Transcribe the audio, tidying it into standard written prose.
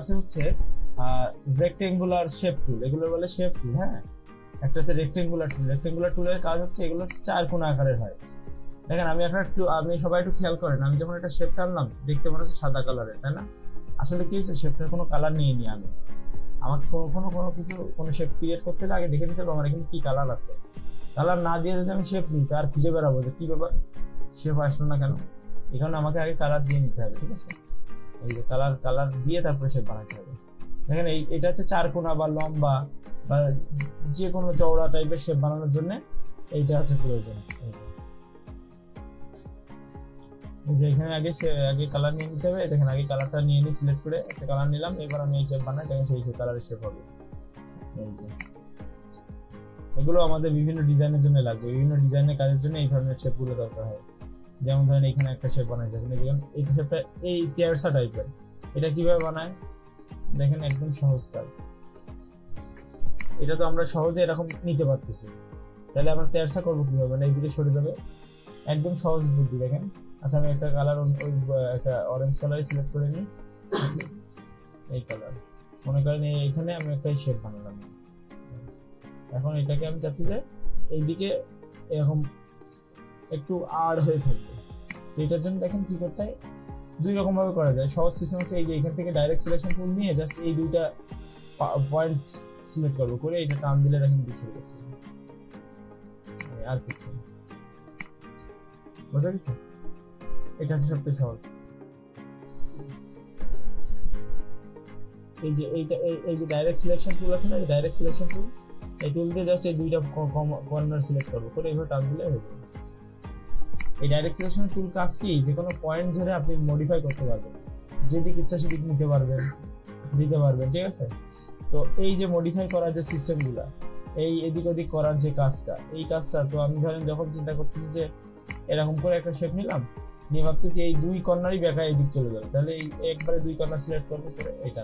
আছে হচ্ছে rectangular shape টুল, এগুলো বলে শেপ টুল। হ্যাঁ, একটা আছে রেক্টেঙ্গুলার টুল। রেক্টেঙ্গুলার টুলের কাজ হচ্ছে এগুলো 4 কোণ আকারের হয়। দেখেন আমি আপনি সবাই একটু খেয়াল করেন, আমি যখন একটা শেপ টানলাম দেখতে মনে হচ্ছে সাদা কালারের, তাই না? আসলে কি হচ্ছে, শেপটার কোনো কালার নিয়ে নি আমি। আমাকে কোনো শেপ ক্রিয়েট করতে হলে আগে দেখে নিতে হবে আমার এখানে কি কালার আছে। কালার না দিয়ে যদি আমি শেপ নিই তার খুঁজে বেড়াবো যে কি ব্যাপার, শেপ আসলো না কেন। এখানে আমাকে আগে কালার দিয়ে নিতে হবে, ঠিক আছে? এই যে কালার দিয়ে তারপরে শেপ বানাতে হবে। দেখেন এটা হচ্ছে 4 কোণা বা লম্বা বা যে কোনো চওড়া টাইপের শেপ বানানোর জন্য এইটা হচ্ছে প্রয়োজন। যে এখানে আগে কালার নিয়ে নিতে হবে। দেখেন আগে কালারটা নিয়ে নিই, সিলেক্ট করে একটা কালার নিলাম, এবার আমি এই শেপ বানাই, দেখেন সেই কালারের শেপ হবে। এগুলো আমাদের বিভিন্ন ডিজাইনের জন্য লাগবে, বিভিন্ন ডিজাইনের কাজের জন্য এই ধরনের শেপগুলো দরকার হয়। যেমন ধরেন এখানে একটা শেপ বানাইতে হবে, এই শেপটা এই টেরসা টাইপের, এটা কিভাবে বানায় দেখেন, একদম সহজ কাজ। এটা তো আমরা সহজে এরকম নিতে পারতেছি, তাহলে আমরা টেরসা করবো কিভাবে? মানে এইদিকে সরে যাবে, একদম সহজ বুদ্ধি। দেখেন আচ্ছা, আমি একটা কালার একটা অরেঞ্জ কালারই সিলেক্ট করে নিই, এই কালার মনে করেন এইখানে আমি একটা শেপ বানালাম। এখন এটাকে আমি চাচ্ছি যে এইদিকে এরকম একটু আড় হয়ে থাকবে। এটার জন্য দেখেন কি করতে হয়, 2 রকম ভাবে করা যায়। সহজ সিস্টেম হচ্ছে এই যে এখান থেকে ডাইরেক্ট সিলেকশন টুল নিয়ে জাস্ট এই 2টা পয়েন্ট সিলেক্ট করবো, করে এটা টান দিলে দেখেন পিছিয়ে গেছে। আর কিছু বোঝা গেছে? এটা হচ্ছে সবচেয়ে সহজ। এই যে ডাইরেক্ট সিলেকশন টুল আছে না, এই ডাইরেক্ট সিলেকশন টুল, এই টুল দিয়ে জাস্ট এই 2টা কর্নার সিলেক্ট করবো, করে এইভাবে টান দিলে হয়ে যাবে। এই ডাইরেক্ট সিলেকশন টুল কাজ কি, যে কোনো পয়েন্ট ধরে আপনি মডিফাই করতে পারবেন, যেদিক ইচ্ছা সেদিক নিতে পারবেন, দিতে পারবেন, ঠিক আছে? তো এই যে মডিফাই করার যে সিস্টেমগুলা, এই এদিক ওদিক করার যে কাজটা, এই কাজটা তো আমি ধরেন যখন চিন্তা করতেছি যে এরকম করে একটা শেপ নিলাম, নিয়ে ভাবতেছি এই 2 কর্নারই বেঁকা এদিক চলে যাবে, তাহলে এই একবারে 2 কর্নার সিলেক্ট করবো, করে এটা